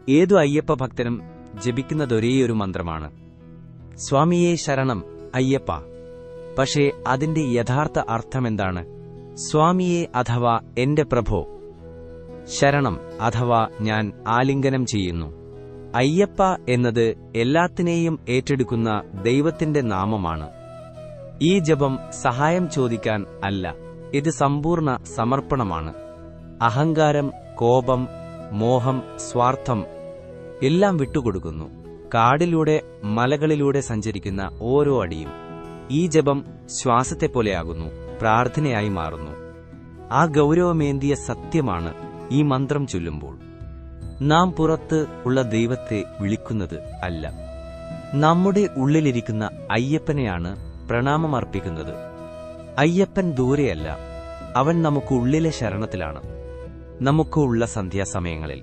ഏതു അയ്യപ്പ ഭക്തനും ജപിക്കുന്നതൊരേയൊരു മന്ത്രമാണ്, സ്വാമിയേ ശരണം അയ്യപ്പ. പക്ഷേ അതിന്റെ യഥാർത്ഥ അർത്ഥമെന്താണ്? സ്വാമിയേ അഥവാ എന്റെ പ്രഭോ, ശരണം അഥവാ ഞാൻ ആലിംഗനം ചെയ്യുന്നു. അയ്യപ്പ എന്നത് എല്ലാത്തിനെയും ഏറ്റെടുക്കുന്ന ദൈവത്തിന്റെ നാമമാണ്. ഈ ജപം സഹായം ചോദിക്കാൻ അല്ല, ഇത് സമ്പൂർണ്ണ സമർപ്പണമാണ്. അഹങ്കാരം, കോപം, മോഹം, സ്വാർത്ഥം എല്ലാം വിട്ടുകൊടുക്കുന്നു. കാടിലൂടെ, മലകളിലൂടെ സഞ്ചരിക്കുന്ന ഓരോ അടിയും ഈ ജപം ശ്വാസത്തെപ്പോലെയാകുന്നു, പ്രാർത്ഥനയായി മാറുന്നു. ആ ഗൗരവമേന്തിയ സത്യമാണ് ഈ മന്ത്രം ചൊല്ലുമ്പോൾ നാം പുറത്ത് ഉള്ള ദൈവത്തെ വിളിക്കുന്നത് അല്ല, നമ്മുടെ ഉള്ളിലിരിക്കുന്ന അയ്യപ്പനെയാണ് പ്രണാമമർപ്പിക്കുന്നത്. അയ്യപ്പൻ ദൂരെയല്ല, അവൻ നമുക്ക് ഉള്ളിലെ ശരണത്തിലാണ്. നമുക്ക് ഉള്ള സന്ധ്യാസമയങ്ങളിൽ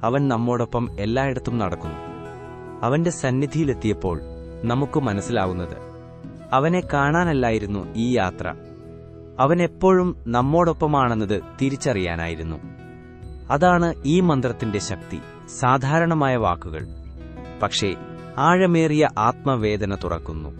അവൻ നമ്മോടൊപ്പം എല്ലായിടത്തും നടക്കുന്നു. അവന്റെ സന്നിധിയിലെത്തിയപ്പോൾ നമുക്ക് മനസ്സിലാവുന്നത് അവനെ കാണാനല്ലായിരുന്നു ഈ യാത്ര, അവൻ എപ്പോഴും നമ്മോടൊപ്പമാണെന്നത് തിരിച്ചറിയാനായിരുന്നു. അതാണ് ഈ മന്ത്രത്തിന്റെ ശക്തി. സാധാരണമായ വാക്കുകൾ, പക്ഷേ ആഴമേറിയ ആത്മവേദന തുറക്കുന്നു.